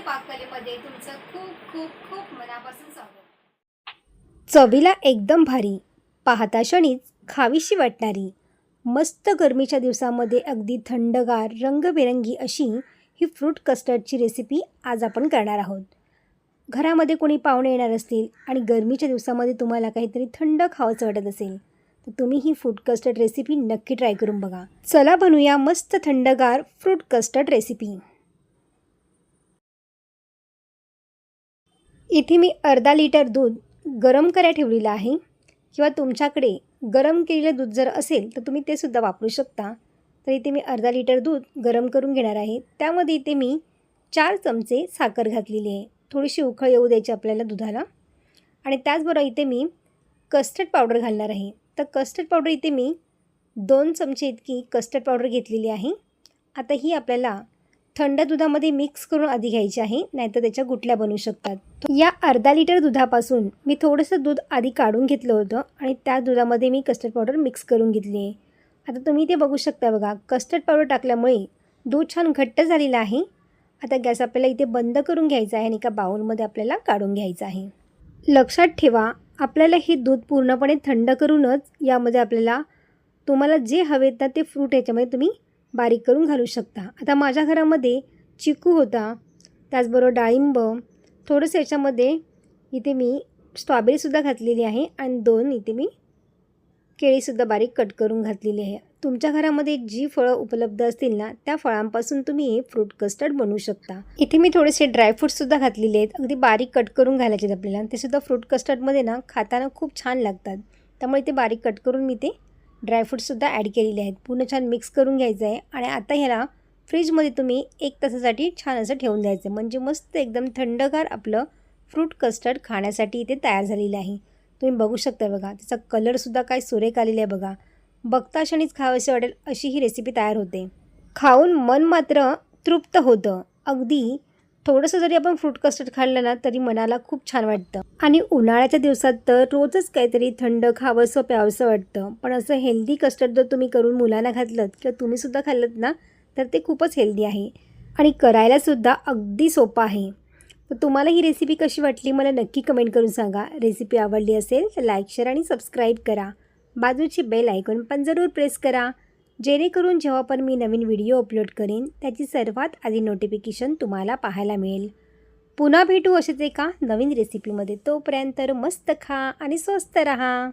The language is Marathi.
पाककलेमध्ये तुमचं खूप खूप खूप मनापासून स्वागत। चवीला एकदम भारी, पाहता क्षणीच खावीशी वाटणारी, मस्त गरमीच्या दिवसामध्ये अगदी थंडगार रंगबेरंगी अशी ही फ्रूट कस्टर्डची रेसिपी आज आपण करणार आहोत। घरामध्ये कोणी पाहुणे येणार असतील आणि गरमीच्या दिवसामध्ये तुम्हाला काहीतरी थंड खावंसं वाटत असेल तर तुम्ही ही फ्रूट कस्टर्ड रेसिपी नक्की ट्राय करून बघा। चला बनवूया मस्त थंडगार फ्रूट कस्टर्ड रेसिपी। इथे मी अर्धा लिटर दूध गरम करायला ठेवलेलं आहे, किंवा तुमच्याकडे गरम केलेलं दूध जर असेल तर तुम्ही ते सुद्धा वापरू शकता। तर इथे मी अर्धा लिटर दूध गरम करून घेणार आहे। त्यामध्ये इथे मी 4 चमचे साखर घातलेली आहे। थोडीशी उकळ येऊ द्यायची आपल्याला दुधाला। आणि त्याचबरोबर इथे मी कस्टर्ड पावडर घालणार आहे। तर कस्टर्ड पावडर इथे मी 2 चमचे इतकी कस्टर्ड पावडर घेतलेली आहे। आता ही आपल्याला थंड दुधामध्ये मिक्स करून आधी घ्यायची आहे, नाहीतर त्याच्या गुठल्या बनू शकतात। या अर्धा लिटर दुधापासून मी थोडंसं दूध आधी काढून घेतलं होतं आणि त्या दुधामध्ये मी कस्टर्ड पावडर मिक्स करून घेतली आहे। आता तुम्ही ते बघू शकता बघा, कस्टर्ड पावडर टाकल्यामुळे दूध छान घट्ट झालेलं आहे। आता गॅस आपल्याला इथे बंद करून घ्यायचा आहे आणि एका बाउलमध्ये आपल्याला काढून घ्यायचं आहे। लक्षात ठेवा, आपल्याला हे दूध पूर्णपणे थंड करूनच यामध्ये आपल्याला तुम्हाला जे हवेत ना ते फ्रूट याच्यामध्ये तुम्ही बारीक करून घालू शकता। आता माझ्या घरामध्ये चिकू होता, त्याचबरोबर डाळिंब, थोडंसं याच्यामध्ये इथे मी स्ट्रॉबेरीसुद्धा घातलेली आहे आणि 2 इथे मी केळीसुद्धा बारीक कट करून घातलेली आहे। तुमच्या घरामध्ये जी फळं उपलब्ध असतील ना त्या फळांपासून तुम्ही हे फ्रूट कस्टर्ड बनवू शकता। इथे मी थोडेसे ड्रायफ्रूट्ससुद्धा घातलेले आहेत, अगदी बारीक कट करून घालायचे आहेत आपल्याला। ते सुद्धा फ्रूट कस्टर्डमध्ये ना खाताना खूप छान लागतात, त्यामुळे ते बारीक कट करून मी ते ड्रायफ्रूट्ससुद्धा ॲड केलेले आहेत। पूर्ण छान मिक्स करून घ्यायचं आहे आणि आता ह्याला फ्रीजमध्ये तुम्ही 1 तासासाठी छान असं ठेवून द्यायचं, म्हणजे मस्त एकदम थंडगार आपलं फ्रूट कस्टर्ड खाण्यासाठी इथे तयार झालेलं आहे। तुम्ही बघू शकता बघा, त्याचा कलरसुद्धा काय सुरेख आलेला आहे बघा। बघता क्षणीच खावंसे वाटेल अशी ही रेसिपी तयार होते। खाऊन मन मात्र तृप्त होतं। अगदी थोडंसं जरी आपण फ्रूट कस्टर्ड खाल्लं ना तरी मनाला खूप छान वाटतं। आणि उन्हाळ्याच्या दिवसात तर रोजच काहीतरी थंड खावंसं प्यावंसं वाटतं, पण असं हेल्दी कस्टर्ड जर तुम्ही करून मुलांना घातलं किंवा तुम्हीसुद्धा खाल्लं ना तर ते खूपच हेल्दी आहे आणि करायलासुद्धा अगदी सोपं आहे। तर तुम्हाला ही रेसिपी कशी वाटली मला नक्की कमेंट करून सांगा। रेसिपी आवडली असेल तर लाईक, शेअर आणि सबस्क्राईब करा। बाजूची बेल आयकॉन पण जरूर प्रेस करा, जेणेकरून जेव्हा पण मी नवीन व्हिडिओ अपलोड करेन त्याची सर्वात आधी नोटिफिकेशन तुम्हाला पाहायला मिळेल। पुन्हा भेटू असेच एका नवीन रेसिपीमध्ये। तोपर्यंत मस्त खा आणि स्वस्त रहा।